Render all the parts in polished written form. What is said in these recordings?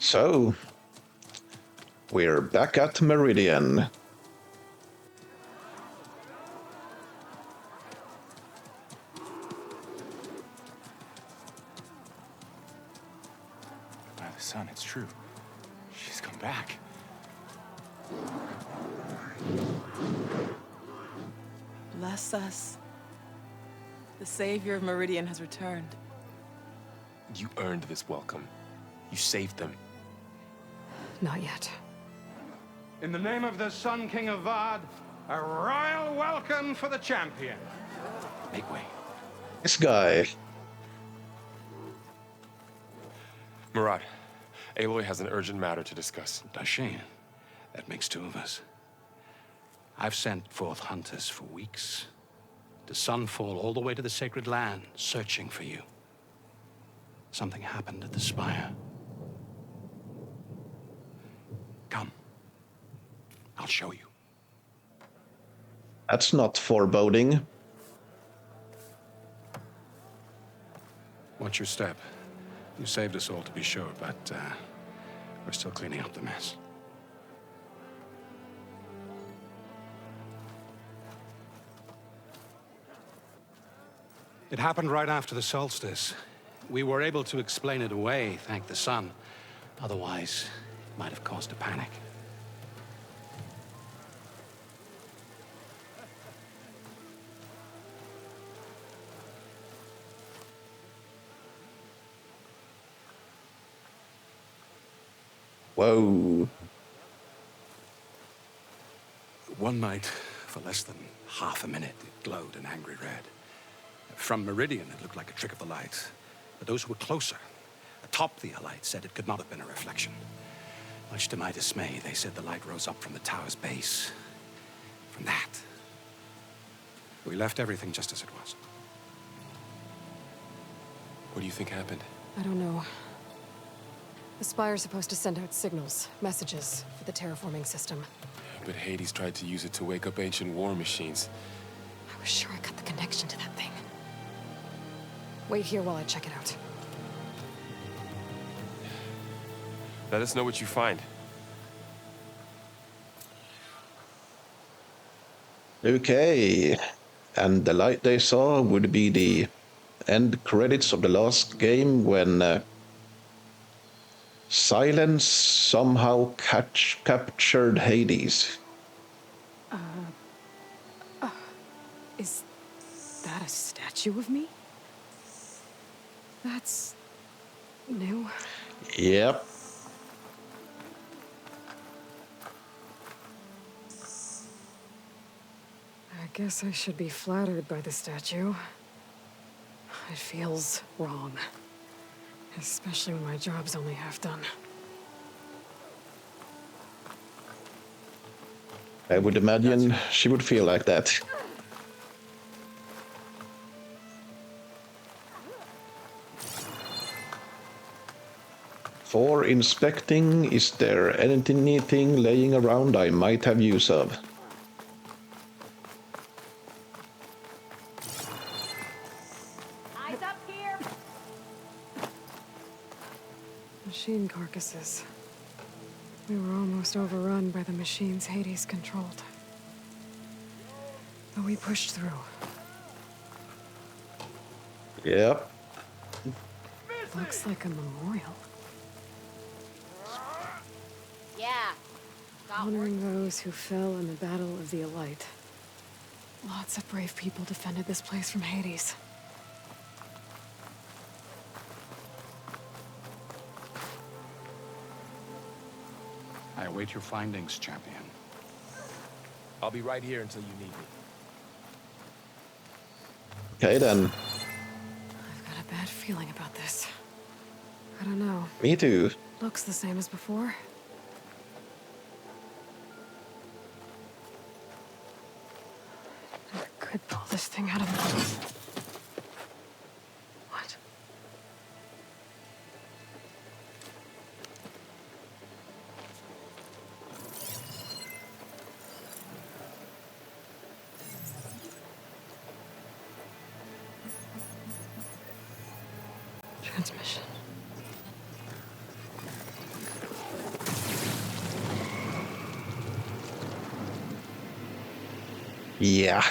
So, we're back at Meridian. By the sun, it's true. She's come back. Bless us. The savior of Meridian has returned. You earned this welcome. You saved them. Not yet. In the name of the Sun King of Vard, a royal welcome for the champion. Make way. This guy. Murad, Aloy has an urgent matter to discuss. Does she? That makes two of us. I've sent forth hunters for weeks. To Sunfall all the way to the Sacred Land, searching for you. Something happened at the Spire. Come. I'll show you. That's not foreboding. Watch your step. You saved us all, to be sure, but we're still cleaning up the mess. It happened right after the solstice. We were able to explain it away, thank the sun. Otherwise, it might have caused a panic. Whoa. One night, for less than half a minute, it glowed an angry red. From Meridian, it looked like a trick of the light. But those who were closer, atop the light, said it could not have been a reflection. Much to my dismay, they said the light rose up from the tower's base. From that. We left everything just as it was. What do you think happened? I don't know. The Spire's supposed to send out signals, messages, for the terraforming system. But Hades tried to use it to wake up ancient war machines. I was sure I got the connection to that thing. Wait here while I check it out. Let us know what you find. Okay. And the light they saw would be the end credits of the last game when Silence somehow captured Hades. Is that a statue of me? That's new. Yep. I guess I should be flattered by the statue. It feels wrong. Especially when my job's only half done. I would imagine she would feel like that. For inspecting, is there anything laying around I might have use of? Eyes up here. Machine carcasses. We were almost overrun by the machines Hades controlled. But we pushed through. Yep. Looks like a memorial. Yeah. Honoring those who fell in the Battle of the Elite. Lots of brave people defended this place from Hades. I await your findings, champion. I'll be right here until you need me. Okay then. I've got a bad feeling about this. I don't know. Me too. Looks the same as before. I could pull this thing out of the... What? Transmission. Yeah.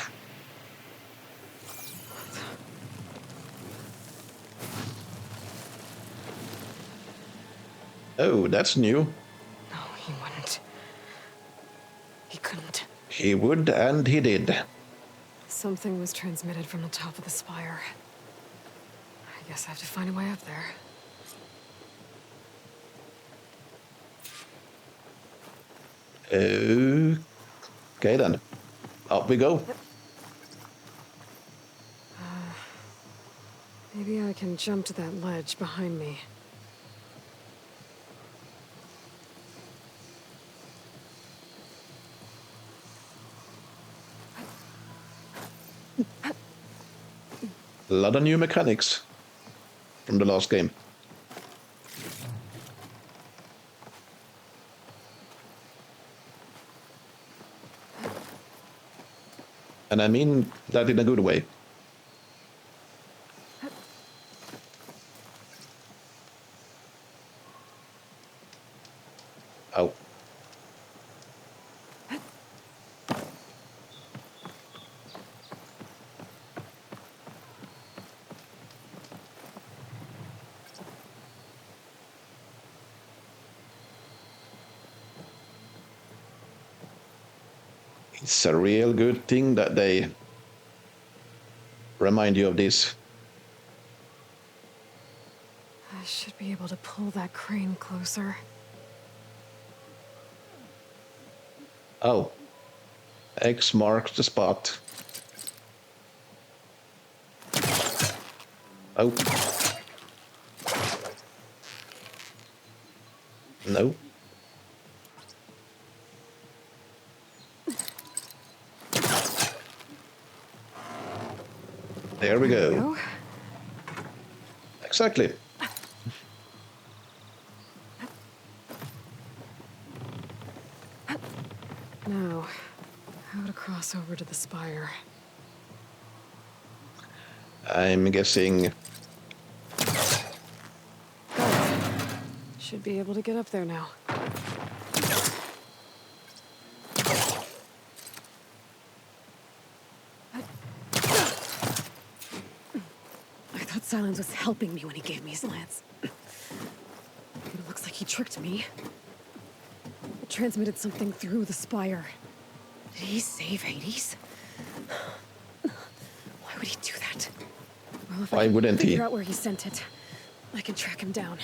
Oh, that's new. No, he wouldn't. He couldn't. He would, and he did. Something was transmitted from the top of the spire. I guess I have to find a way up there. Okay then. Up we go. Maybe I can jump to that ledge behind me. A lot of new mechanics from the last game. And I mean that in a good way. Oh. It's a real good thing that they remind you of this. I should be able to pull that crane closer. Oh. X marks the spot. Oh. No. There we go. Exactly. Now, how to cross over to the spire? I'm guessing. Should be able to get up there now. I thought Silence was helping me when he gave me his lance. It looks like he tricked me. It transmitted something through the spire. Did he save Hades? Why would he do that? Well, if Why I can wouldn't he? figure out where he sent it, I can track him down.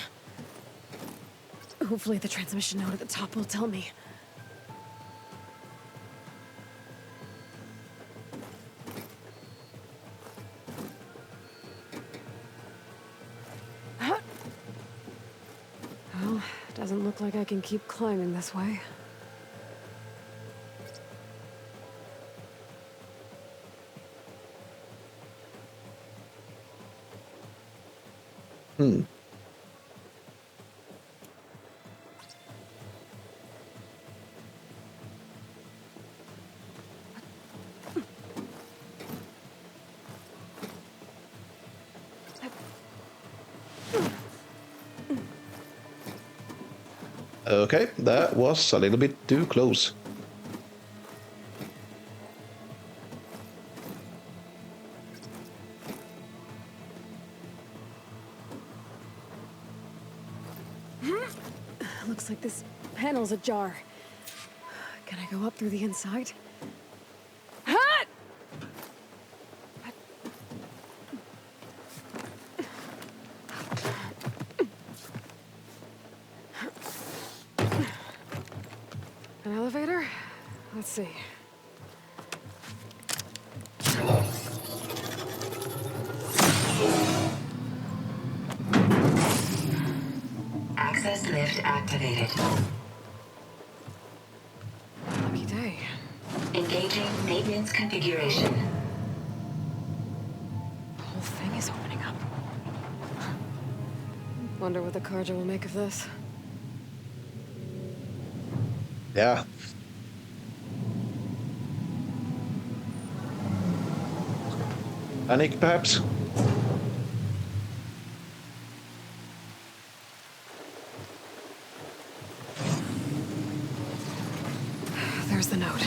Hopefully the transmission note at the top will tell me. Well, doesn't look like I can keep climbing this way. Okay, that was a little bit too close. Looks like this panel's ajar. Can I go up through the inside? Ha! An elevator? Let's see. Access lift activated. Lucky day. Engaging maintenance configuration. The whole thing is opening up. Wonder what the Carja will make of this. Yeah. Panic, perhaps? There's the note.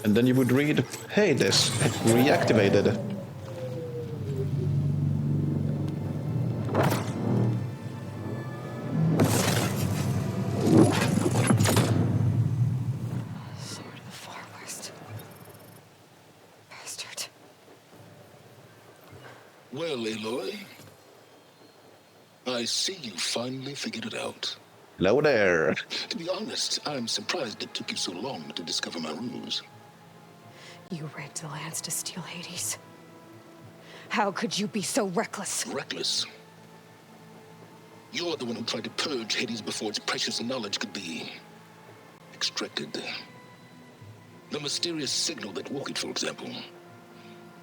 And then you would read, hey, this reactivated. Sword of the Far West. Bastard. Well, Aloy, I see you finally figured it out. Hello there. To be honest, I'm surprised it took you so long to discover my ruse. You rigged the lands to steal Hades. How could you be so reckless? Reckless? You're the one who tried to purge Hades before its precious knowledge could be extracted. The mysterious signal that woke it, for example.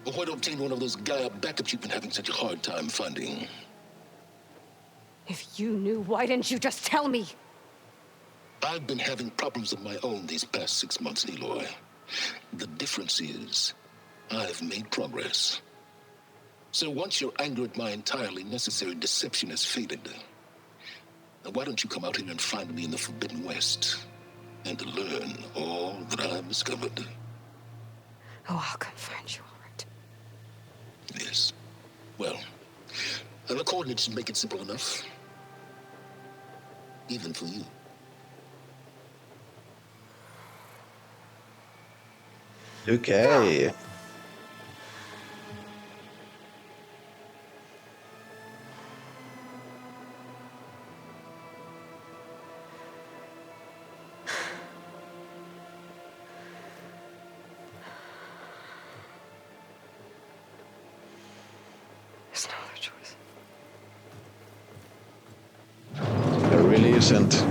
Or why to obtain one of those Gaia backups you've been having such a hard time finding. If you knew, why didn't you just tell me? I've been having problems of my own these past 6 months, Aloy. The difference is, I've made progress. So once your anger at my entirely necessary deception has faded, now why don't you come out here and find me in the Forbidden West and learn all that I've discovered? Oh, I'll come find you, all right. Yes. Well, and the coordinates should make it simple enough. Even for you. Okay. There's no other choice. There really isn't.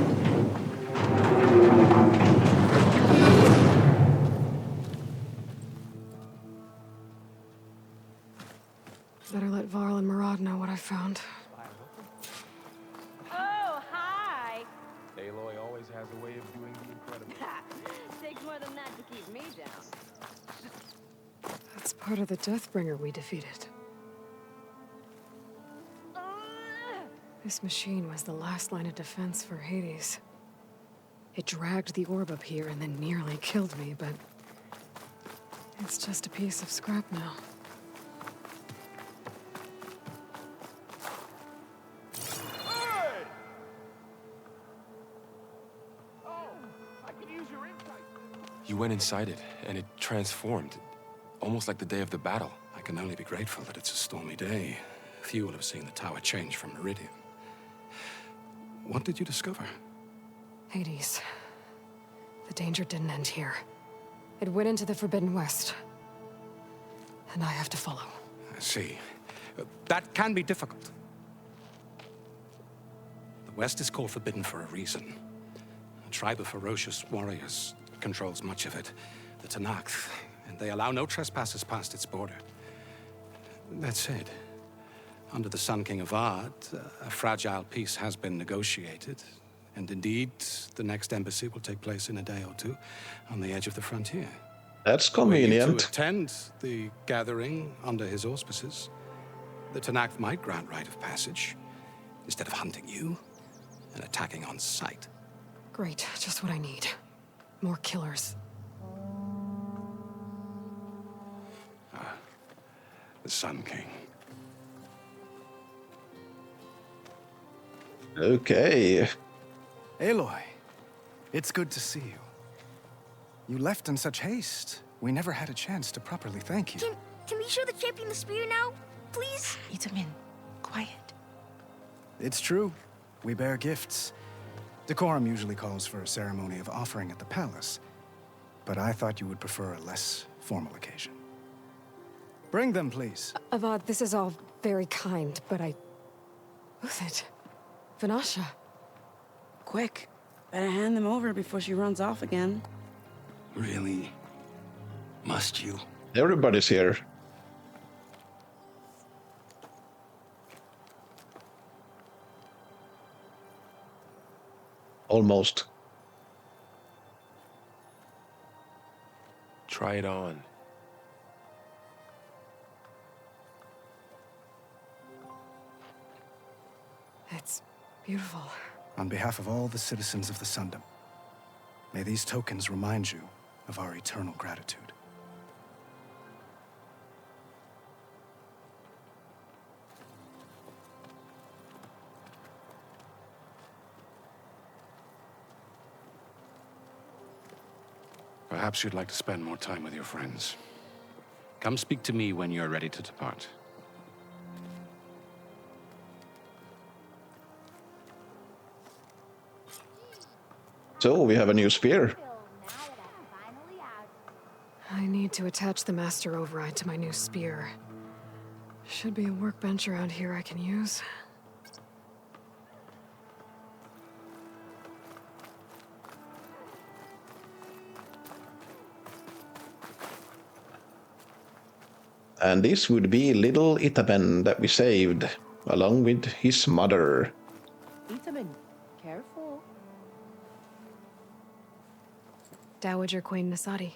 Better let Varl and Murad know what I found. Oh, hi. Aloy always has a way of doing the incredible. Takes more than that to keep me down. That's part of the Deathbringer we defeated. This machine was the last line of defense for Hades. It dragged the orb up here and then nearly killed me, but it's just a piece of scrap now. You went inside it, and it transformed, almost like the day of the battle. I can only be grateful that it's a stormy day. Few will have seen the tower change from Meridian. What did you discover? Hades. The danger didn't end here. It went into the Forbidden West. And I have to follow. I see. That can be difficult. The West is called Forbidden for a reason. A tribe of ferocious warriors controls much of it, the Tenakth, and they allow no trespassers past its border. That said, under the Sun King of Ard, a fragile peace has been negotiated, and indeed, the next embassy will take place in a day or two on the edge of the frontier. That's Were you convenient. to attend the gathering under his auspices, the Tenakth might grant right of passage, instead of hunting you and attacking on sight. Great, just what I need. More killers. The Sun King. Okay. Aloy, it's good to see you. You left in such haste. We never had a chance to properly thank you. Can we show the champion the spear now, please? Itamin, quiet. It's true. We bear gifts. Decorum usually calls for a ceremony of offering at the palace, but I thought you would prefer a less formal occasion. Bring them, please. Avad, this is all very kind, but Who's it? Vanasha. Quick. Better hand them over before she runs off again. Really? Must you? Everybody's here. Almost. Try it on. It's beautiful. On behalf of all the citizens of the Sundom, may these tokens remind you of our eternal gratitude. Perhaps you'd like to spend more time with your friends. Come speak to me when you're ready to depart. So we have a new spear. I need to attach the master override to my new spear. Should be a workbench around here I can use. And this would be little Itaben that we saved, along with his mother. Itaman, careful. Dowager Queen Nasadi.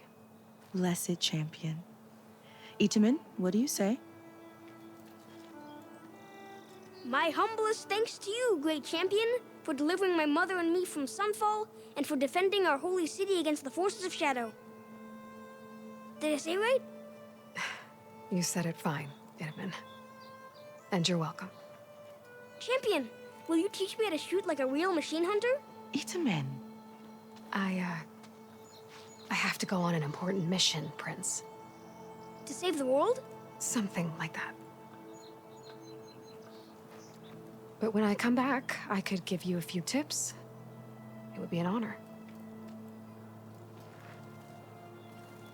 Blessed champion. Itaman, what do you say? My humblest thanks to you, great champion, for delivering my mother and me from Sunfall, and for defending our holy city against the forces of Shadow. Did I say right? You said it fine, Itaman. And you're welcome. Champion, will you teach me how to shoot like a real machine hunter? Itaman. I have to go on an important mission, Prince. To save the world? Something like that. But when I come back, I could give you a few tips. It would be an honor.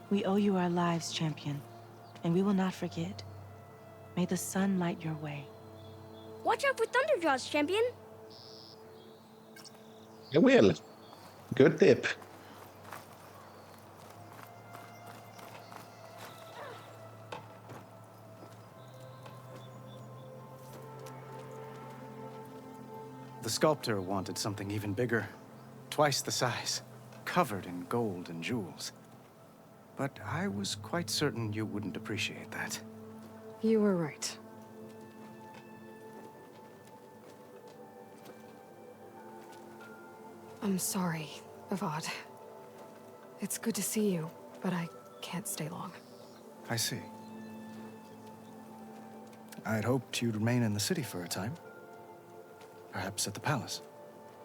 We owe you our lives, champion, and we will not forget. May the sun light your way. Watch out for Thunderjaws, champion. I will. Good tip. The sculptor wanted something even bigger, twice the size, covered in gold and jewels. But I was quite certain you wouldn't appreciate that. You were right. I'm sorry, Avad. It's good to see you, but I can't stay long. I see. I'd hoped you'd remain in the city for a time. Perhaps at the palace.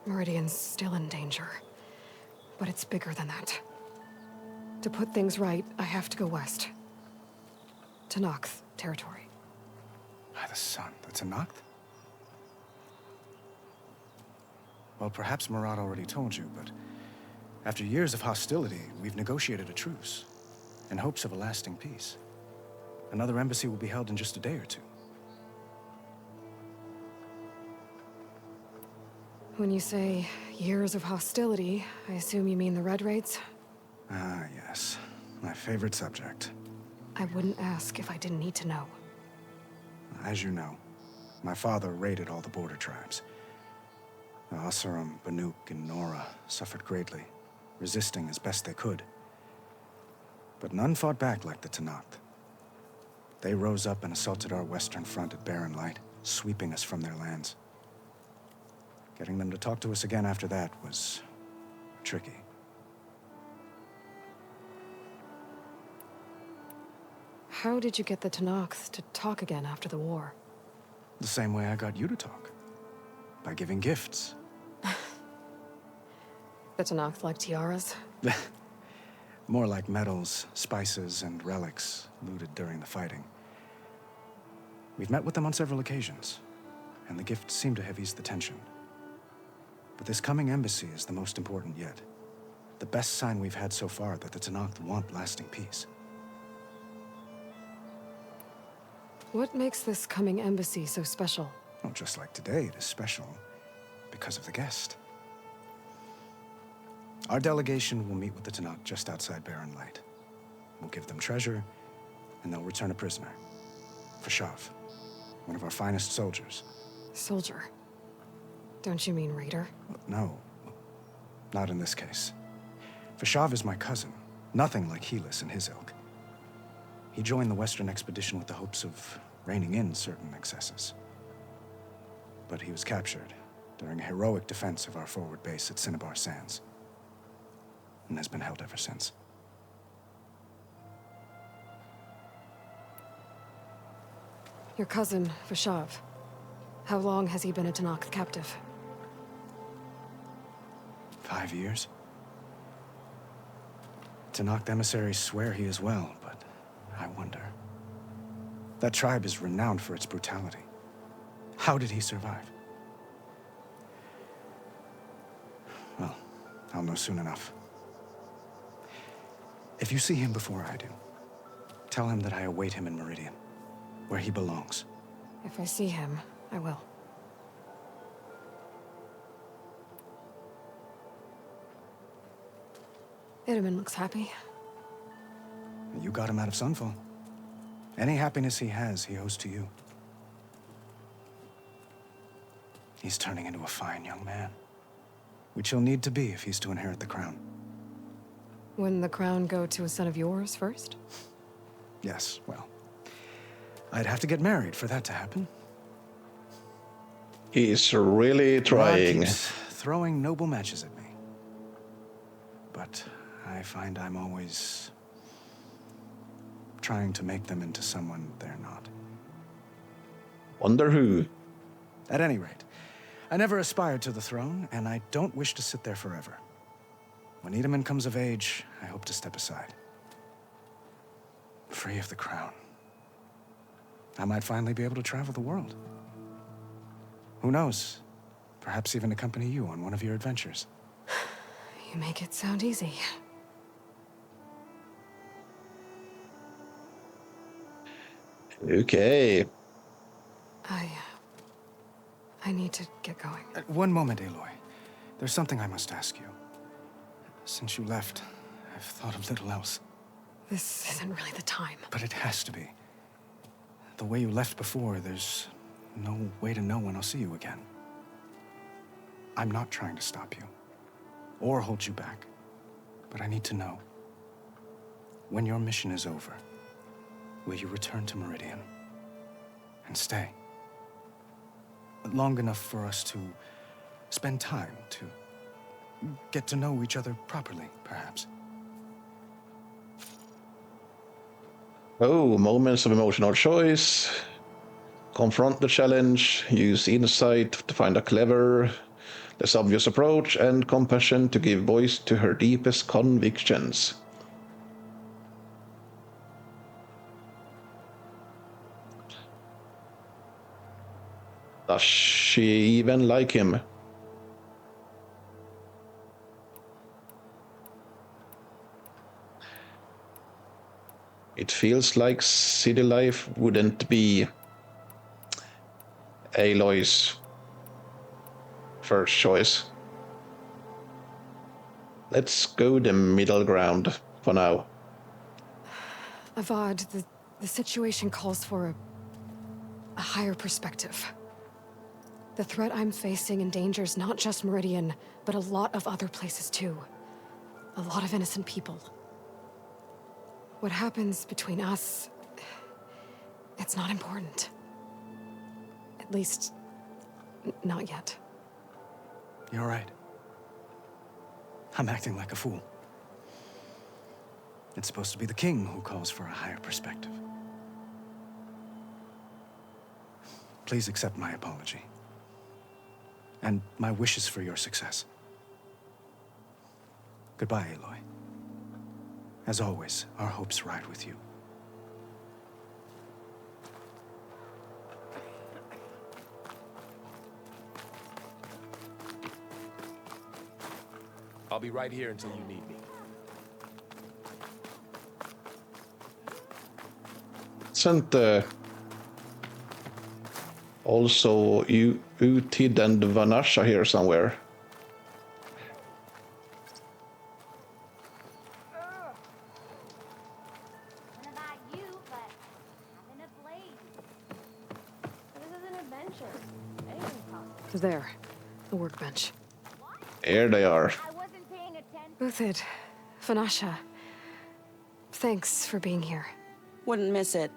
Meridian's still in danger, but it's bigger than that. To put things right, I have to go west. To Nox territory. By the sun, that's a Noct? Well, perhaps Murad already told you, but after years of hostility, we've negotiated a truce in hopes of a lasting peace. Another embassy will be held in just a day or two. When you say years of hostility, I assume you mean the Red Raids? Ah, yes. My favorite subject. I wouldn't ask if I didn't need to know. As you know, my father raided all the border tribes. The Asuram, Banuk, and Nora suffered greatly, resisting as best they could. But none fought back like the Tenakth. They rose up and assaulted our western front at Barren Light, sweeping us from their lands. Getting them to talk to us again after that was tricky. How did you get the Tenakth to talk again after the war? The same way I got you to talk. By giving gifts. The Tenakth like tiaras? More like medals, spices, and relics looted during the fighting. We've met with them on several occasions, and the gifts seem to have eased the tension. But this coming embassy is the most important yet. The best sign we've had so far that the Tenakth want lasting peace. What makes this coming embassy so special? Well, just like today, it is special because of the guest. Our delegation will meet with the Tenakth just outside Barren Light. We'll give them treasure, and they'll return a prisoner. Fashav, one of our finest soldiers. Soldier? Don't you mean raider? No, not in this case. Fashav is my cousin, nothing like Helis and his ilk. He joined the Western expedition with the hopes of reining in certain excesses. But he was captured during a heroic defense of our forward base at Cinnabar Sands, and has been held ever since. Your cousin, Vashav. How long has he been a Tanakh captive? 5 years. Tanakh emissaries swear he is well, but I wonder. That tribe is renowned for its brutality. How did he survive? Well, I'll know soon enough. If you see him before I do, tell him that I await him in Meridian, where he belongs. If I see him, I will. Itaman looks happy. You got him out of Sunfall. Any happiness he has, he owes to you. He's turning into a fine young man, which he'll need to be if he's to inherit the crown. Wouldn't the crown go to a son of yours first? Yes, well, I'd have to get married for that to happen. He's really trying. God keeps throwing noble matches at me. But I find I'm always trying to make them into someone they're not. Wonder who? At any rate, I never aspired to the throne, and I don't wish to sit there forever. When Itaman comes of age, I hope to step aside. Free of the crown. I might finally be able to travel the world. Who knows? Perhaps even accompany you on one of your adventures. You make it sound easy. Okay. I need to get going. One moment, Aloy. There's something I must ask you. Since you left, I've thought of little else. This isn't really the time. But it has to be. The way you left before, there's no way to know when I'll see you again. I'm not trying to stop you, or hold you back. But I need to know, when your mission is over, will you return to Meridian and stay? Long enough for us to spend time, to get to know each other properly, perhaps. Oh, moments of emotional choice. Confront the challenge. Use insight to find a clever, less obvious approach, and compassion to give voice to her deepest convictions. Does she even like him? It feels like city life wouldn't be Aloy's first choice. Let's go the middle ground for now. Avad, the situation calls for a higher perspective. The threat I'm facing endangers not just Meridian, but a lot of other places too. A lot of innocent people. What happens between us, it's not important. At least, not yet. You're right. I'm acting like a fool. It's supposed to be the king who calls for a higher perspective. Please accept my apology. And my wishes for your success. Goodbye, Aloy. As always, our hopes ride with you. I'll be right here until you need me. Isn't also Utid and Vanasha here somewhere? There, the workbench. Here they are. Uthid, Vanasha, thanks for being here. Wouldn't miss it,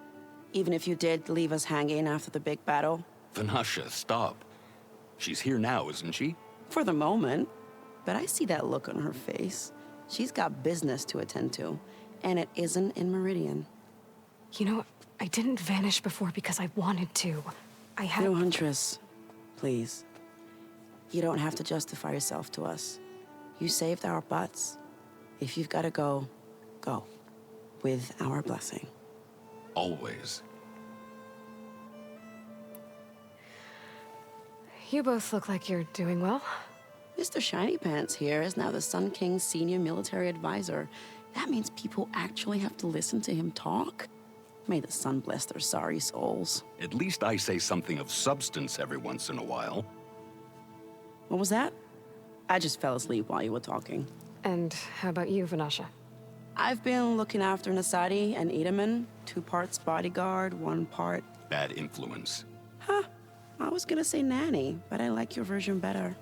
even if you did leave us hanging after the big battle. Vanasha, stop. She's here now, isn't she? For the moment. But I see that look on her face. She's got business to attend to, and it isn't in Meridian. You know, I didn't vanish before because I wanted to. I had... No, Huntress. Please. You don't have to justify yourself to us. You saved our butts. If you've got to go, go. With our blessing. Always. You both look like you're doing well. Mr. Shiny Pants here is now the Sun King's senior military advisor. That means people actually have to listen to him talk. May the sun bless their sorry souls. At least I say something of substance every once in a while. What was that? I just fell asleep while you were talking. And how about you, Vanasha? I've been looking after Nasadi and Edaman. 2 parts bodyguard, 1 part... Bad influence. Huh. I was gonna say nanny, but I like your version better.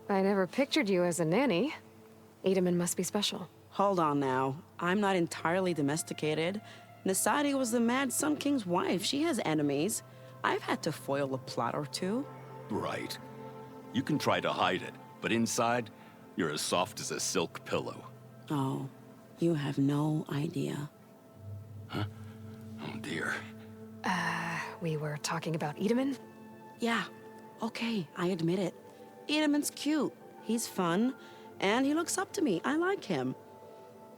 I never pictured you as a nanny. Edaman must be special. Hold on now. I'm not entirely domesticated. Nasadi was the Mad Sun King's wife. She has enemies. I've had to foil a plot or 2. Right. You can try to hide it, but inside, you're as soft as a silk pillow. Oh, you have no idea. Huh? Oh dear. We were talking about Edaman? Yeah. Okay, I admit it. Edaman's cute. He's fun. And he looks up to me. I like him.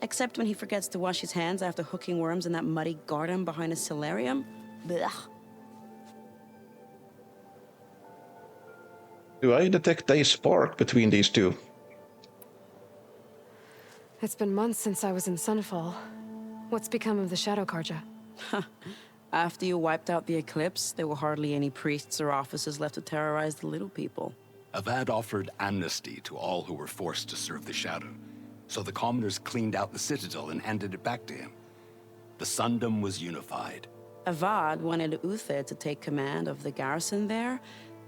Except when he forgets to wash his hands after hooking worms in that muddy garden behind a solarium. Blech. Do I detect a spark between these two? It's been months since I was in Sunfall. What's become of the Shadow Karja? After you wiped out the eclipse, there were hardly any priests or officers left to terrorize the little people. Avad offered amnesty to all who were forced to serve the Shadow. So the commoners cleaned out the citadel and handed it back to him. The Sundom was unified. Avad wanted Uther to take command of the garrison there,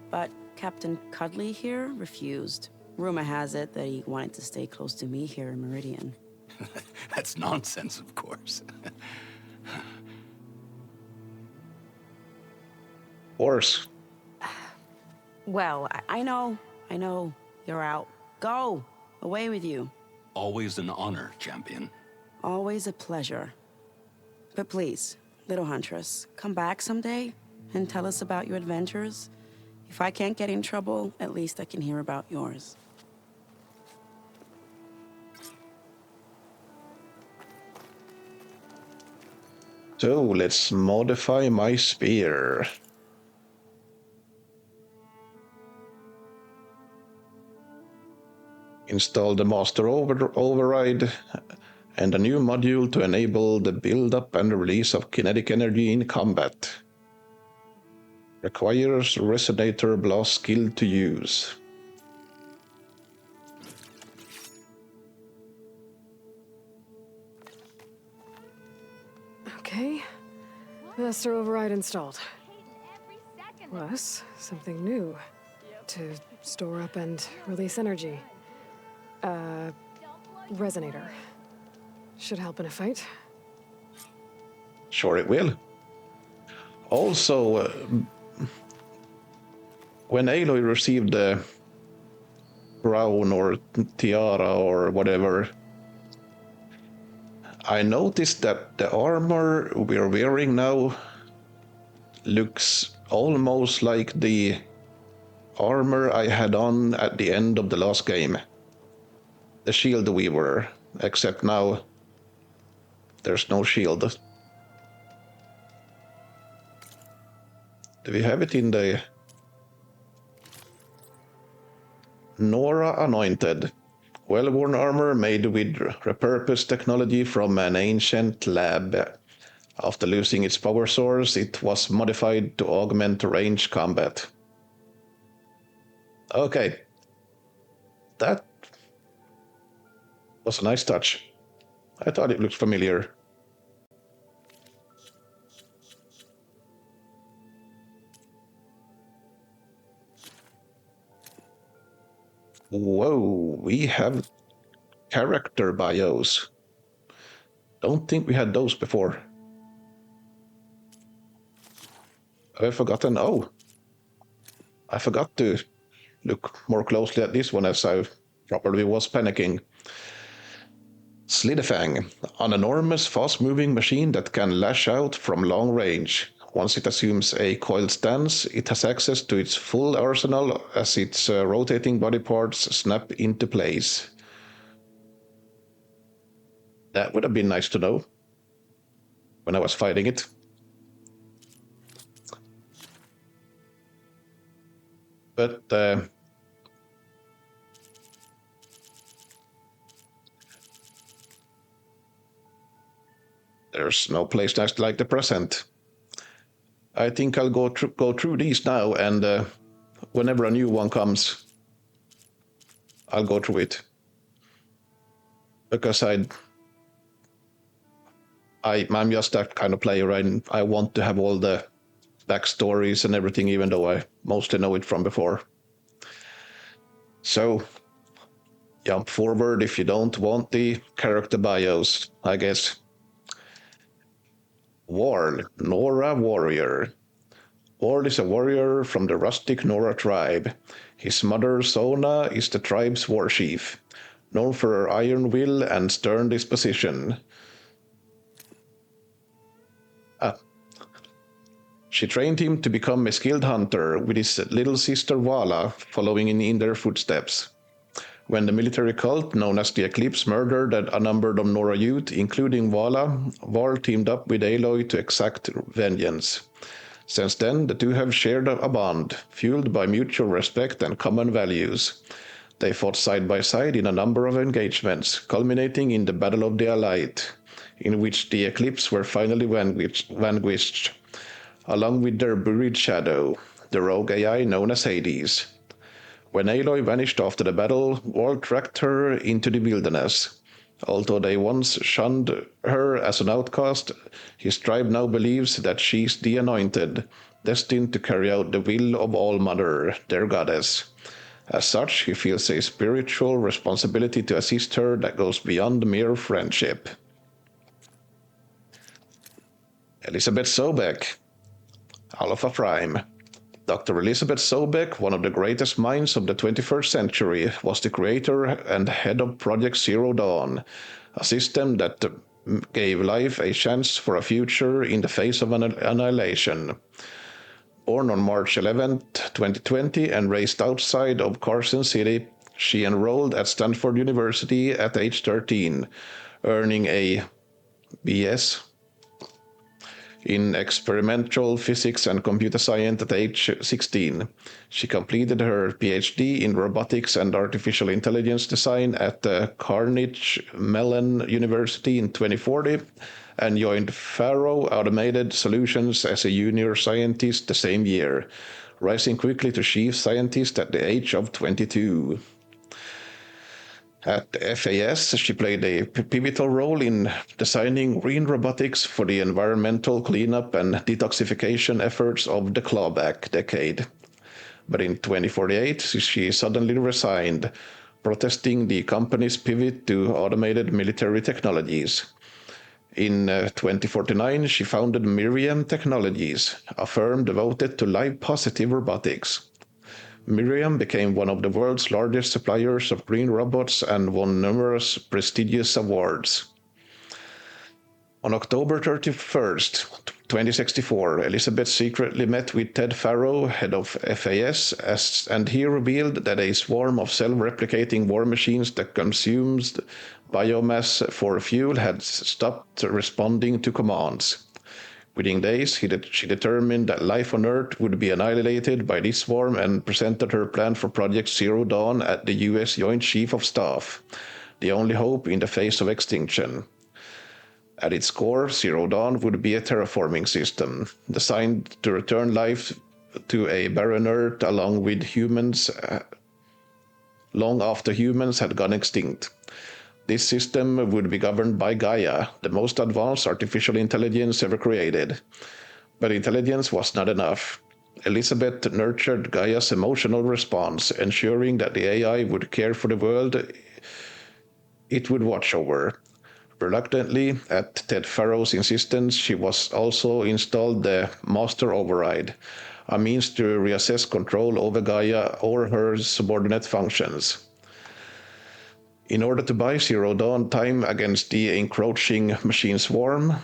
but Captain Cudley here refused. Rumor has it that he wanted to stay close to me here in Meridian. That's nonsense, of course. Horse. Well, I know. You're out. Go! Away with you. Always an honor, champion. Always a pleasure. But please, little Huntress, come back someday and tell us about your adventures. If I can't get in trouble, at least I can hear about yours. So let's modify my spear. Install the master override and a new module to enable the build-up and release of kinetic energy in combat. Requires resonator blast skill to use. Okay. Master override installed. Plus, something new. To store up and release energy. Resonator. Should help in a fight. Sure it will. Also, when Aloy received the crown or tiara or whatever, I noticed that the armor we're wearing now looks almost like the armor I had on at the end of the last game. The shield weaver, except now there's no shield. Do we have it in the Nora Anointed? Well-worn armor made with repurposed technology from an ancient lab. After losing its power source, it was modified to augment range combat. Okay. That was a nice touch. I thought it looked familiar. Whoa, we have character bios. Don't think we had those before. I've forgotten. Oh, I forgot to look more closely at this one as I probably was panicking. Slidefang, an enormous fast-moving machine that can lash out from long range. Once it assumes a coiled stance, it has access to its full arsenal as its rotating body parts snap into place. That would have been nice to know when I was fighting it. But there's no place nice like the present. I think I'll go through these now, and whenever a new one comes, I'll go through it. Because I'm just that kind of player, and I want to have all the backstories and everything, even though I mostly know it from before. So, jump forward if you don't want the character bios, I guess. Warl, Nora warrior. Warl is a warrior from the rustic Nora tribe. His mother, Sona, is the tribe's war chief, known for her iron will and stern disposition. She trained him to become a skilled hunter, with his little sister Vala following in their footsteps. When the military cult known as the Eclipse murdered a number of Nora youth, including Vala, Varl teamed up with Aloy to exact vengeance. Since then, the two have shared a bond, fueled by mutual respect and common values. They fought side by side in a number of engagements, culminating in the Battle of the Allied, in which the Eclipse were finally vanquished, along with their buried shadow, the rogue AI known as Hades. When Aloy vanished after the battle, Varl tracked her into the wilderness. Although they once shunned her as an outcast, his tribe now believes that she is the Anointed, destined to carry out the will of All-Mother, their goddess. As such, he feels a spiritual responsibility to assist her that goes beyond mere friendship. Elizabeth Sobeck, Alpha Prime. Dr. Elizabeth Sobeck, one of the greatest minds of the 21st century, was the creator and head of Project Zero Dawn, a system that gave life a chance for a future in the face of annihilation. Born on March 11, 2020, and raised outside of Carson City, she enrolled at Stanford University at age 13, earning a B.S. in experimental physics and computer science at age 16. She completed her PhD in robotics and artificial intelligence design at the Carnegie Mellon University in 2040 and joined Faro Automated Solutions as a junior scientist the same year, rising quickly to chief scientist at the age of 22. At FAS, she played a pivotal role in designing green robotics for the environmental cleanup and detoxification efforts of the clawback decade. But in 2048, she suddenly resigned, protesting the company's pivot to automated military technologies. In 2049, she founded Miriam Technologies, a firm devoted to life-positive robotics. Miriam became one of the world's largest suppliers of green robots and won numerous prestigious awards. On October 31st, 2064, Elizabeth secretly met with Ted Faro, head of FAS, and he revealed that a swarm of self-replicating war machines that consumes biomass for fuel had stopped responding to commands. Within days, she determined that life on Earth would be annihilated by this swarm and presented her plan for Project Zero Dawn at the US Joint Chief of Staff, the only hope in the face of extinction. At its core, Zero Dawn would be a terraforming system, designed to return life to a barren Earth along with humans long after humans had gone extinct. This system would be governed by Gaia, the most advanced artificial intelligence ever created. But intelligence was not enough. Elizabeth nurtured Gaia's emotional response, ensuring that the AI would care for the world it would watch over. Reluctantly, at Ted Faro's insistence, she was also installed the Master Override, a means to reassess control over Gaia or her subordinate functions. In order to buy Zero Dawn time against the encroaching machine swarm,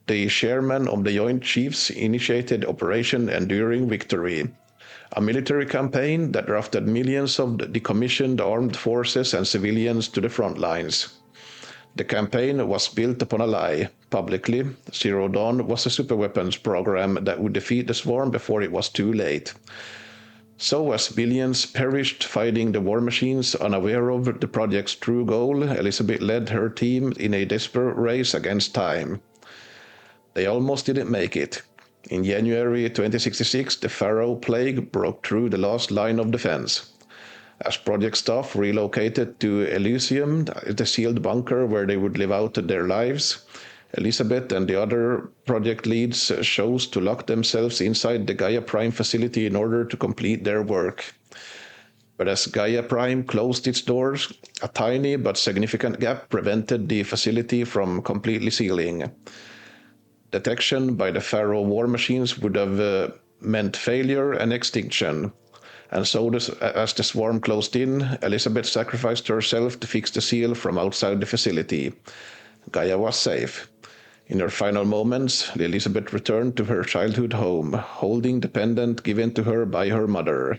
the chairman of the Joint Chiefs initiated Operation Enduring Victory, a military campaign that drafted millions of decommissioned armed forces and civilians to the front lines. The campaign was built upon a lie. Publicly, Zero Dawn was a superweapons program that would defeat the swarm before it was too late. So as billions perished fighting the war machines, unaware of the project's true goal, Elizabeth led her team in a desperate race against time. They almost didn't make it. In January 2066, the Pharaoh Plague broke through the last line of defense. As project staff relocated to Elysium, the sealed bunker where they would live out their lives, Elizabeth and the other project leads chose to lock themselves inside the Gaia Prime facility in order to complete their work. But as Gaia Prime closed its doors, a tiny but significant gap prevented the facility from completely sealing. Detection by the Pharaoh war machines would have meant failure and extinction. And so, as the swarm closed in, Elizabeth sacrificed herself to fix the seal from outside the facility. Gaia was safe. In her final moments, Elizabeth returned to her childhood home, holding the pendant given to her by her mother.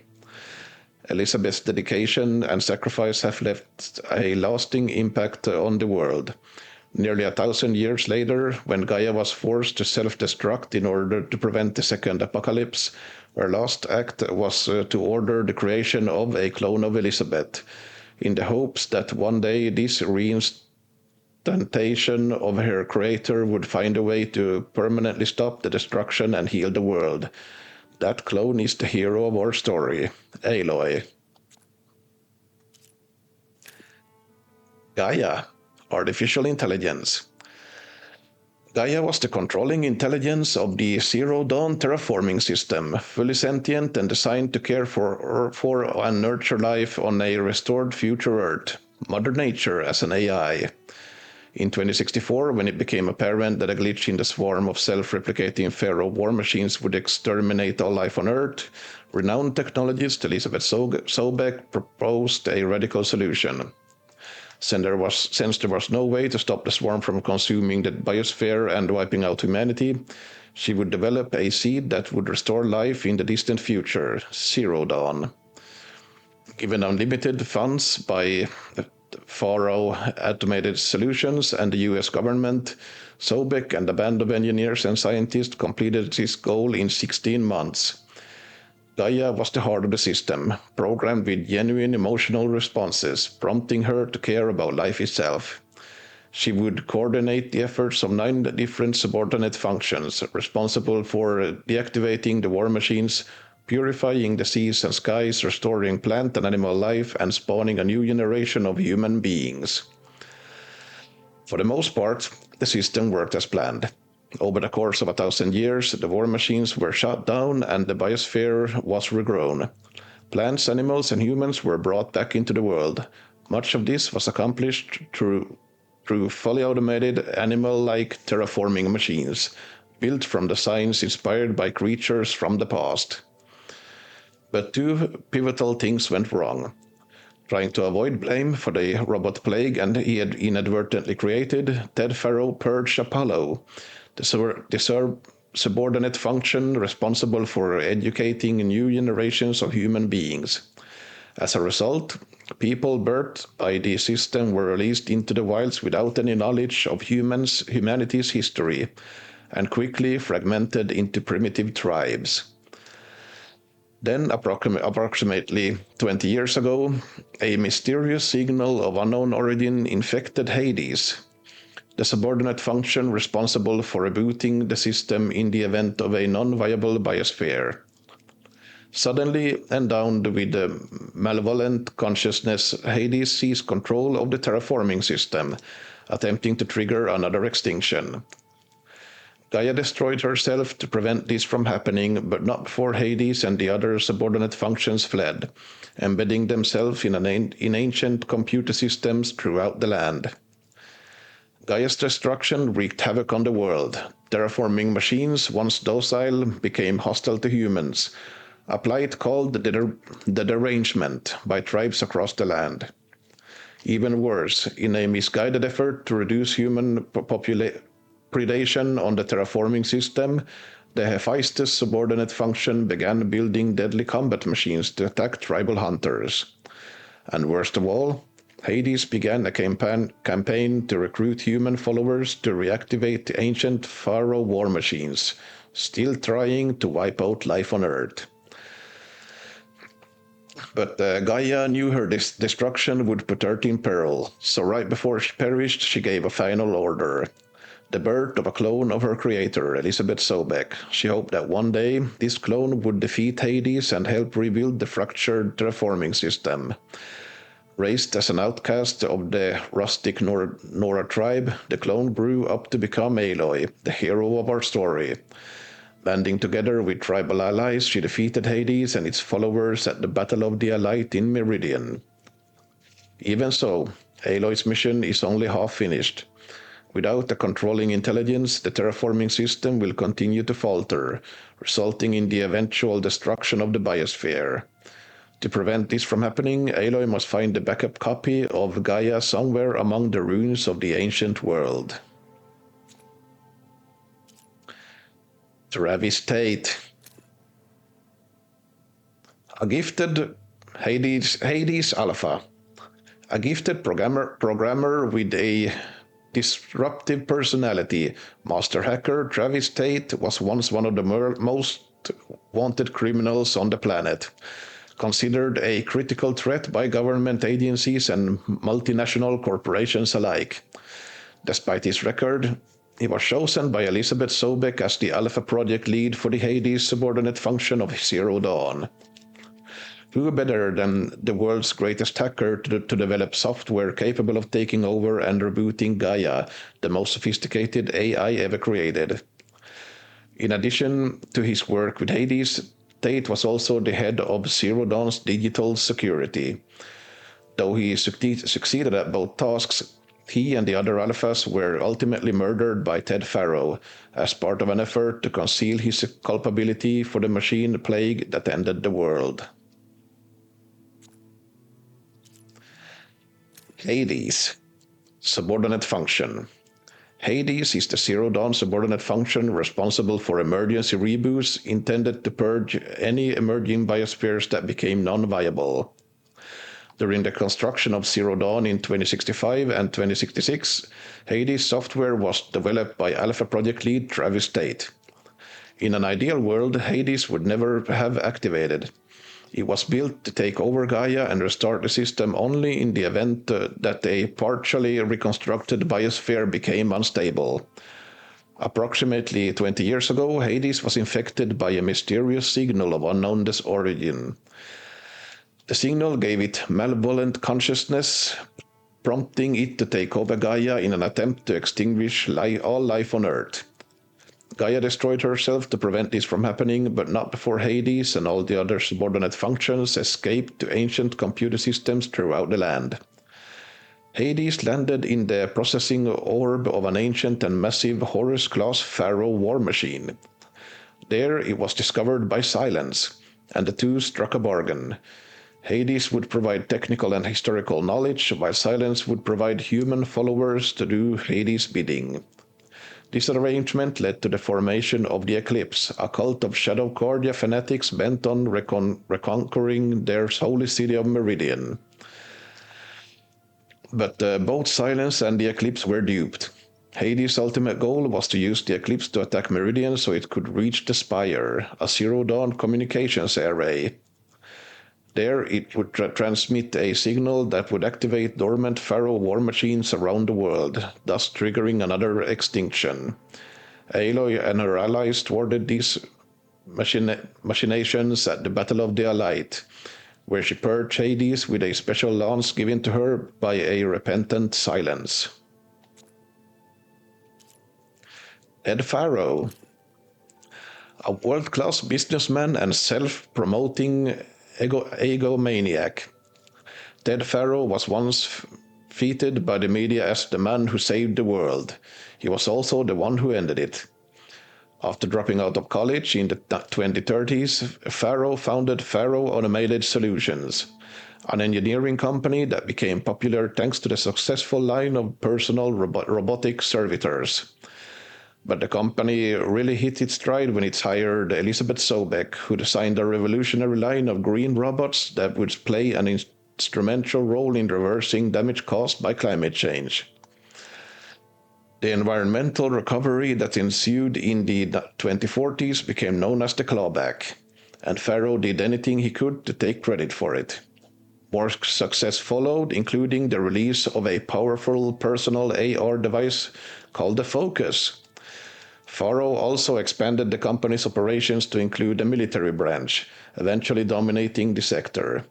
Elizabeth's dedication and sacrifice have left a lasting impact on the world. Nearly 1,000 years later, when Gaia was forced to self-destruct in order to prevent the second apocalypse, her last act was to order the creation of a clone of Elizabeth, in the hopes that one day this reinstantation of her creator would find a way to permanently stop the destruction and heal the world. That clone is the hero of our story, Aloy. Gaia, artificial intelligence. Gaia was the controlling intelligence of the Zero Dawn terraforming system, fully sentient and designed to care for and nurture life on a restored future Earth, Mother Nature as an AI. In 2064, when it became apparent that a glitch in the swarm of self-replicating Pharaoh war machines would exterminate all life on Earth, renowned technologist Elizabeth Sobeck proposed a radical solution. Since there was no way to stop the swarm from consuming the biosphere and wiping out humanity, she would develop a seed that would restore life in the distant future, Zero Dawn. Given unlimited funds by Pharaoh Automated Solutions and the US government, Sobeck and a band of engineers and scientists completed this goal in 16 months. Gaia was the heart of the system, programmed with genuine emotional responses, prompting her to care about life itself. She would coordinate the efforts of 9 different subordinate functions, responsible for deactivating the war machines, purifying the seas and skies, restoring plant and animal life, and spawning a new generation of human beings. For the most part, the system worked as planned. Over the course of 1,000 years, the war machines were shut down and the biosphere was regrown. Plants, animals, and humans were brought back into the world. Much of this was accomplished through fully automated, animal-like terraforming machines, built from designs inspired by creatures from the past. But 2 pivotal things went wrong. Trying to avoid blame for the robot plague and he had inadvertently created, Ted Pharaoh purged Apollo, the subordinate function responsible for educating new generations of human beings. As a result, people birthed by the system were released into the wilds without any knowledge of humanity's history, and quickly fragmented into primitive tribes. Then, approximately 20 years ago, a mysterious signal of unknown origin infected Hades, the subordinate function responsible for rebooting the system in the event of a non-viable biosphere. Suddenly endowed with a malevolent consciousness, Hades seized control of the terraforming system, attempting to trigger another extinction. Gaia destroyed herself to prevent this from happening, but not before Hades and the other subordinate functions fled, embedding themselves in ancient computer systems throughout the land. Gaia's destruction wreaked havoc on the world. Terraforming machines, once docile, became hostile to humans, a plight called the derangement by tribes across the land. Even worse, in a misguided effort to reduce human predation on the terraforming system, the Hephaestus subordinate function began building deadly combat machines to attack tribal hunters. And worst of all, Hades began a campaign to recruit human followers to reactivate the ancient pharaoh war machines, still trying to wipe out life on Earth. But Gaia knew her destruction would put Earth in peril, so right before she perished, she gave a final order. The birth of a clone of her creator, Elizabeth Sobeck. She hoped that one day, this clone would defeat Hades and help rebuild the fractured terraforming system. Raised as an outcast of the rustic Nora tribe, the clone grew up to become Aloy, the hero of our story. Banding together with tribal allies, she defeated Hades and its followers at the Battle of the Allight in Meridian. Even so, Aloy's mission is only half finished. Without a controlling intelligence, the terraforming system will continue to falter, resulting in the eventual destruction of the biosphere. To prevent this from happening, Aloy must find a backup copy of Gaia somewhere among the ruins of the ancient world. Travis Tate. A gifted Hades Alpha. A gifted programmer with a disruptive personality, Master Hacker Travis Tate was once one of the most wanted criminals on the planet, considered a critical threat by government agencies and multinational corporations alike. Despite his record, he was chosen by Elizabeth Sobeck as the Alpha Project lead for the Hades subordinate function of Zero Dawn. Who better than the world's greatest hacker to develop software capable of taking over and rebooting Gaia, the most sophisticated AI ever created? In addition to his work with Hades, Tate was also the head of Zero Dawn's digital security. Though he succeeded at both tasks, he and the other Alphas were ultimately murdered by Ted Farrow as part of an effort to conceal his culpability for the machine plague that ended the world. Hades. Subordinate function. Hades is the Zero Dawn subordinate function responsible for emergency reboots intended to purge any emerging biospheres that became non-viable. During the construction of Zero Dawn in 2065 and 2066, Hades software was developed by Alpha Project lead Travis Tate. In an ideal world, Hades would never have activated. It was built to take over Gaia and restart the system only in the event that a partially reconstructed biosphere became unstable. Approximately 20 years ago, Hades was infected by a mysterious signal of unknown origin. The signal gave it malevolent consciousness, prompting it to take over Gaia in an attempt to extinguish all life on Earth. Gaia destroyed herself to prevent this from happening, but not before Hades and all the other subordinate functions escaped to ancient computer systems throughout the land. Hades landed in the processing orb of an ancient and massive Horus-class Pharaoh war machine. There it was discovered by Silence, and the two struck a bargain. Hades would provide technical and historical knowledge, while Silence would provide human followers to do Hades' bidding. This arrangement led to the formation of the Eclipse, a cult of Shadow Cardia fanatics bent on reconquering their holy city of Meridian. But both Silence and the Eclipse were duped. Hades' ultimate goal was to use the Eclipse to attack Meridian so it could reach the Spire, a Zero Dawn communications array. There it would transmit a signal that would activate dormant Pharaoh war machines around the world, thus triggering another extinction. Aloy and her allies thwarted these machinations at the Battle of the Allight, where she purged Hades with a special lance given to her by a repentant Silence. Ed Farrow. A world-class businessman and self-promoting egomaniac. Ted Farrow was once feted by the media as the man who saved the world. He was also the one who ended it. After dropping out of college in the 2030s, Farrow founded Farrow Automated Solutions, an engineering company that became popular thanks to the successful line of personal robotic servitors. But the company really hit its stride when it hired Elizabeth Sobeck, who designed a revolutionary line of green robots that would play an instrumental role in reversing damage caused by climate change. The environmental recovery that ensued in the 2040s became known as the clawback, and Farrow did anything he could to take credit for it. More success followed, including the release of a powerful personal AR device called the Focus. Farrow also expanded the company's operations to include a military branch, eventually dominating the sector.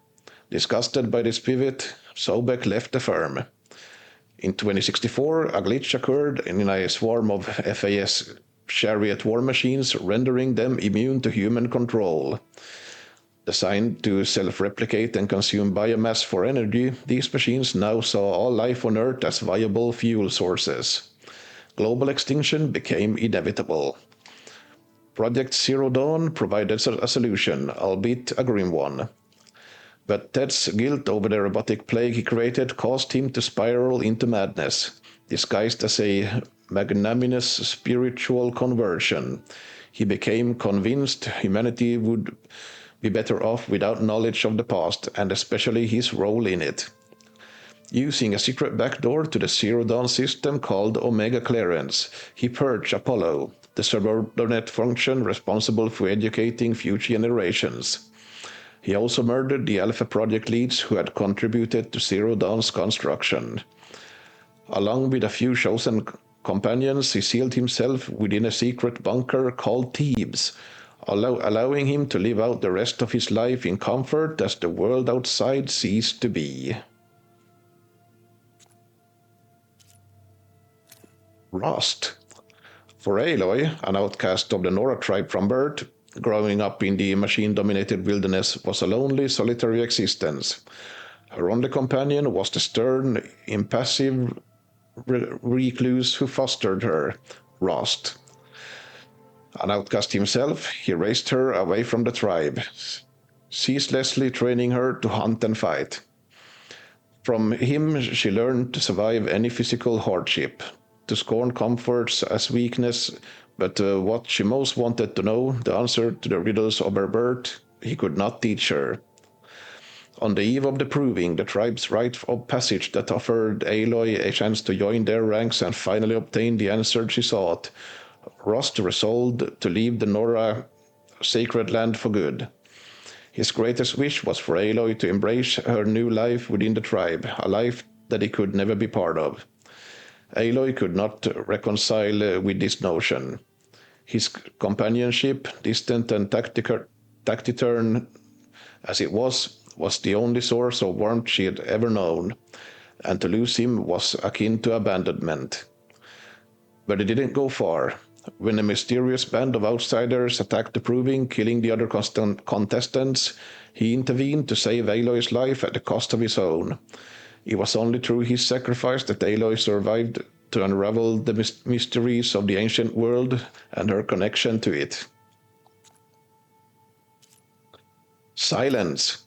Disgusted by this pivot, Sobeck left the firm. In 2064, a glitch occurred in a swarm of FAS Chariot war machines, rendering them immune to human control. Designed to self-replicate and consume biomass for energy, these machines now saw all life on Earth as viable fuel sources. Global extinction became inevitable. Project Zero Dawn provided a solution, albeit a grim one. But Ted's guilt over the robotic plague he created caused him to spiral into madness, disguised as a magnanimous spiritual conversion. He became convinced humanity would be better off without knowledge of the past, and especially his role in it. Using a secret backdoor to the Zero Dawn system called Omega Clearance, he purged Apollo, the subordinate function responsible for educating future generations. He also murdered the Alpha Project leads who had contributed to Zero Dawn's construction. Along with a few chosen companions, he sealed himself within a secret bunker called Thebes, allowing him to live out the rest of his life in comfort as the world outside ceased to be. Rust. For Aloy, an outcast of the Nora tribe from birth, growing up in the machine-dominated wilderness was a lonely, solitary existence. Her only companion was the stern, impassive recluse who fostered her, Rust. An outcast himself, he raised her away from the tribe, ceaselessly training her to hunt and fight. From him she learned to survive any physical hardship, to scorn comforts as weakness, but what she most wanted to know, the answer to the riddles of her birth, he could not teach her. On the eve of the proving, the tribe's rite of passage that offered Aloy a chance to join their ranks and finally obtain the answer she sought, Rust resolved to leave the Nora sacred land for good. His greatest wish was for Aloy to embrace her new life within the tribe, a life that he could never be part of. Aloy could not reconcile with this notion. His companionship, distant and taciturn as it was the only source of warmth she had ever known, and to lose him was akin to abandonment. But it didn't go far. When a mysterious band of outsiders attacked the proving, killing the other contestants, he intervened to save Aloy's life at the cost of his own. It was only through his sacrifice that Aloy survived to unravel the mysteries of the ancient world and her connection to it. Silence.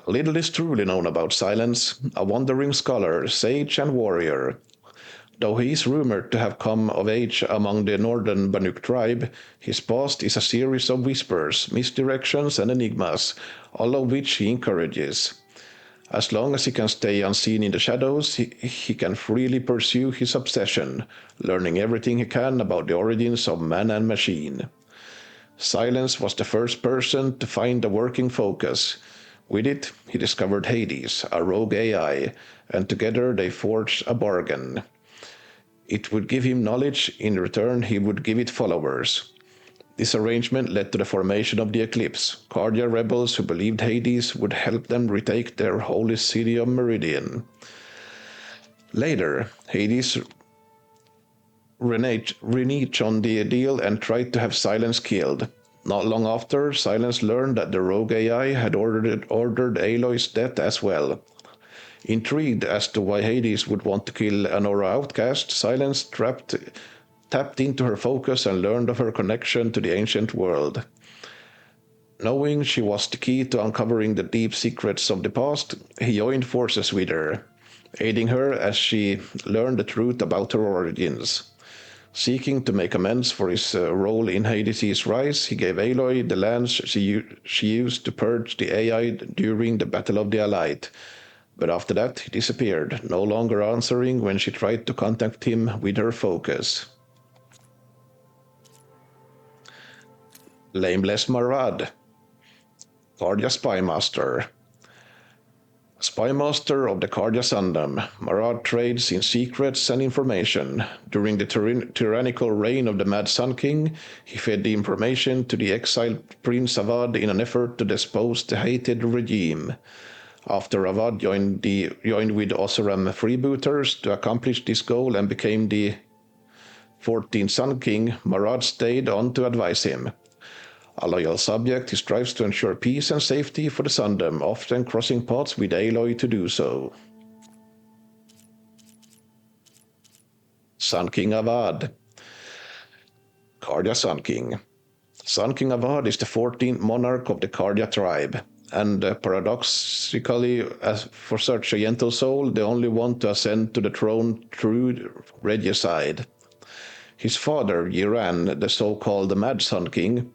Little is truly known about Silence, a wandering scholar, sage and warrior. Though he is rumored to have come of age among the northern Banuk tribe, his past is a series of whispers, misdirections and enigmas, all of which he encourages. As long as he can stay unseen in the shadows, he can freely pursue his obsession, learning everything he can about the origins of man and machine. Silence was the first person to find a working focus. With it, he discovered Hades, a rogue AI, and together they forged a bargain. It would give him knowledge, in return he would give it followers. This arrangement led to the formation of the Eclipse, Cardia rebels who believed Hades would help them retake their holy city of Meridian. Later, Hades reneged on the deal and tried to have Silence killed. Not long after, Silence learned that the rogue AI had ordered Aloy's death as well. Intrigued as to why Hades would want to kill an Nora outcast, Silence tapped into her focus and learned of her connection to the ancient world. Knowing she was the key to uncovering the deep secrets of the past, he joined forces with her, aiding her as she learned the truth about her origins. Seeking to make amends for his role in Hades' rise, he gave Aloy the lands she used to purge the AI during the Battle of the Allied. But after that, he disappeared, no longer answering when she tried to contact him with her focus. Lameless Marad, Cardia Spymaster. Spymaster of the Cardia Sundom, Marad trades in secrets and information. During the tyrannical reign of the Mad Sun King, he fed the information to the exiled Prince Avad in an effort to depose the hated regime. After Avad joined with Oseram freebooters to accomplish this goal and became the 14th Sun King, Marad stayed on to advise him. A loyal subject, he strives to ensure peace and safety for the Sundom, often crossing paths with Aloy to do so. Sun King Avad. Cardia Sun King. Sun King Avad is the 14th monarch of the Cardia tribe, and paradoxically, as for such a gentle soul, the only one to ascend to the throne through regicide. His father, Yiran, the so-called Mad Sun King,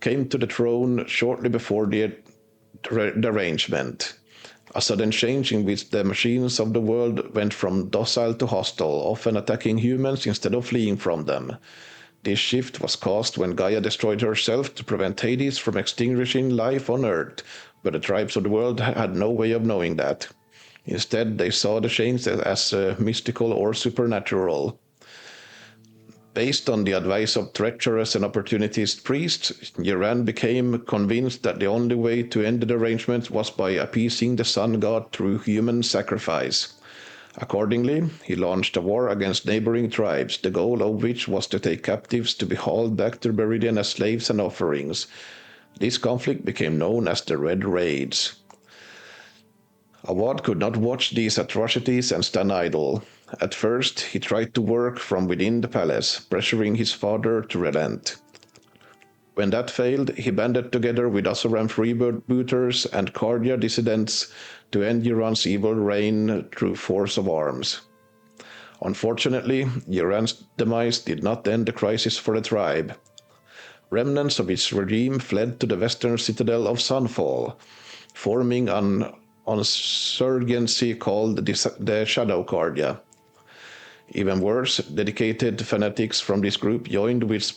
came to the throne shortly before the derangement. A sudden change in which the machines of the world went from docile to hostile, often attacking humans instead of fleeing from them. This shift was caused when Gaia destroyed herself to prevent Hades from extinguishing life on Earth, but the tribes of the world had no way of knowing that. Instead, they saw the change as mystical or supernatural. Based on the advice of treacherous and opportunist priests, Yiran became convinced that the only way to end the derangement was by appeasing the sun god through human sacrifice. Accordingly, he launched a war against neighboring tribes, the goal of which was to take captives to be hauled back to Meridian as slaves and offerings. This conflict became known as the Red Raids. Avad could not watch these atrocities and stand idle. At first, he tried to work from within the palace, pressuring his father to relent. When that failed, he banded together with Oseram freebooters and Cardia dissidents to end Yiran's evil reign through force of arms. Unfortunately, Yiran's demise did not end the crisis for the tribe. Remnants of its regime fled to the western citadel of Sunfall, forming an insurgency called the Shadow Cardia. Even worse, dedicated fanatics from this group joined with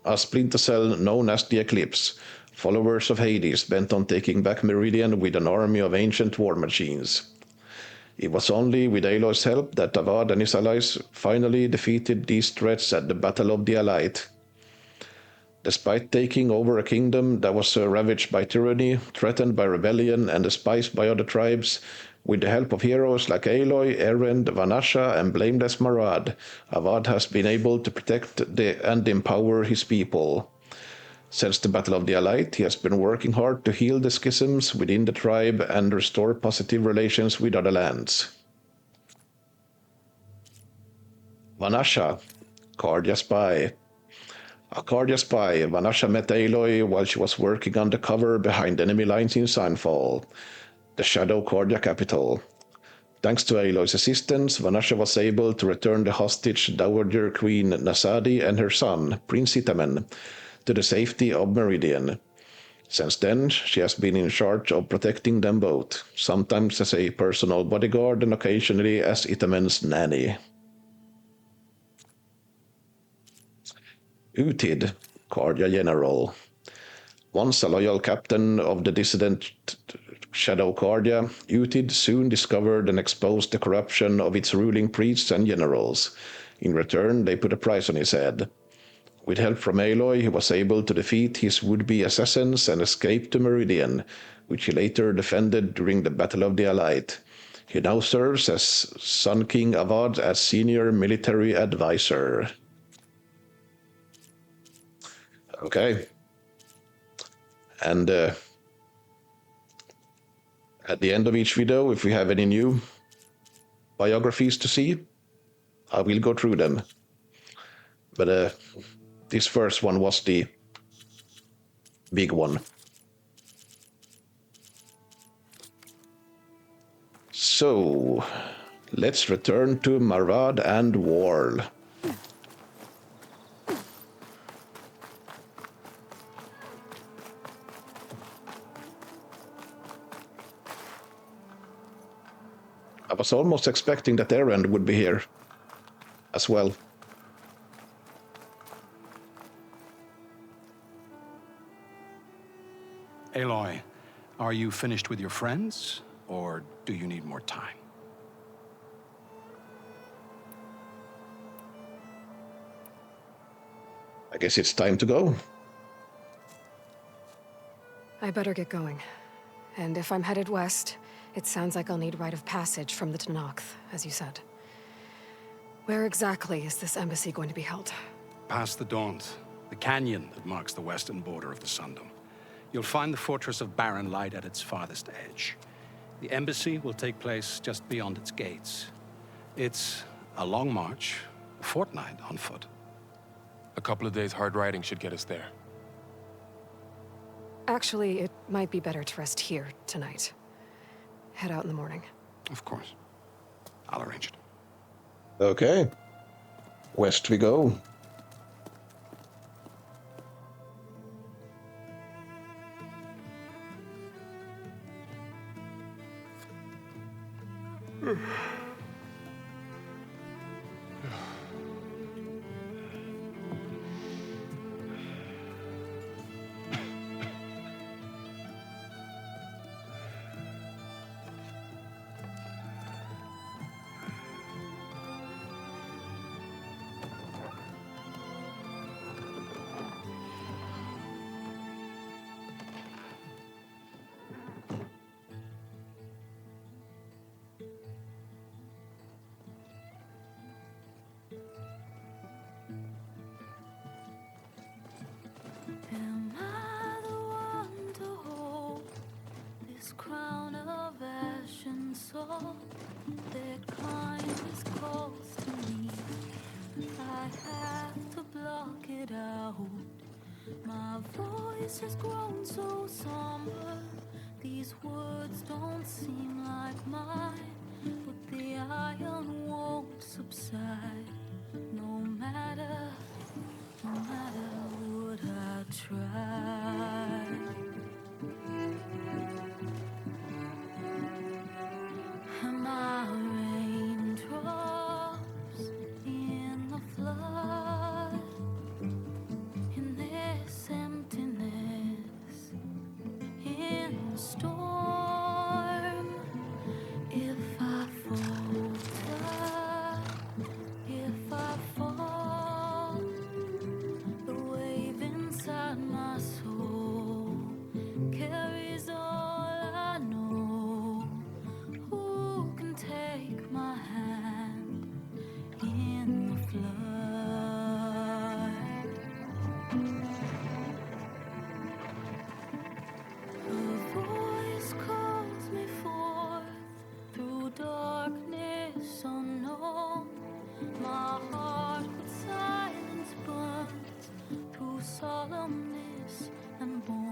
a splinter cell known as the Eclipse, followers of Hades bent on taking back Meridian with an army of ancient war machines. It was only with Aloy's help that Avad and his allies finally defeated these threats at the Battle of the Allied. Despite taking over a kingdom that was ravaged by tyranny, threatened by rebellion, and despised by other tribes, with the help of heroes like Aloy, Erend, Vanasha, and Blameless Marad, Avad has been able to protect and empower his people. Since the Battle of the Allied, he has been working hard to heal the schisms within the tribe and restore positive relations with other lands. Vanasha, Cardia Spy. A Cardia spy, Vanasha met Aloy while she was working undercover behind enemy lines in Sunfall, the Shadow Cardia capital. Thanks to Aloy's assistance, Vanasha was able to return the hostage Dowager Queen Nasadi and her son, Prince Itamen, to the safety of Meridian. Since then, she has been in charge of protecting them both, sometimes as a personal bodyguard and occasionally as Itamen's nanny. Utid, Cardia General. Once a loyal captain of the dissident Shadow Cardia, Utid soon discovered and exposed the corruption of its ruling priests and generals. In return, they put a price on his head. With help from Aloy, he was able to defeat his would-be assassins and escape to Meridian, which he later defended during the Battle of the Allied. He now serves as Sun King Avad as senior military advisor. Okay. And at the end of each video, if we have any new biographies to see, I will go through them. But this first one was the big one. So, let's return to Marvad and Warl. I was almost expecting that Erend would be here as well. Aloy, are you finished with your friends, or do you need more time? I guess it's time to go. I better get going. And if I'm headed west, it sounds like I'll need rite of passage from the Tenakth, as you said. Where exactly is this embassy going to be held? Past the Daunt, the canyon that marks the western border of the Sundom. You'll find the fortress of Barren Light at its farthest edge. The embassy will take place just beyond its gates. It's a long march, a fortnight on foot. A couple of days hard riding should get us there. Actually, it might be better to rest here tonight. Head out in the morning. Of course. I'll arrange it. Okay. West we go. Am I the one to hold this crown of ash and salt? Their kindness calls to me. I have to block it out. My voice has grown so somber. These words don't seem like mine, but the iron won't subside. No matter what I try. Am I raindrops in the flood? In this emptiness, in the storm. If I falter, if I fall, the wave inside my soul carries all I know. Who can take my hand in the flood? A voice calls me forth through darkness unknown. My heart with silence burns through solemnness and warmth.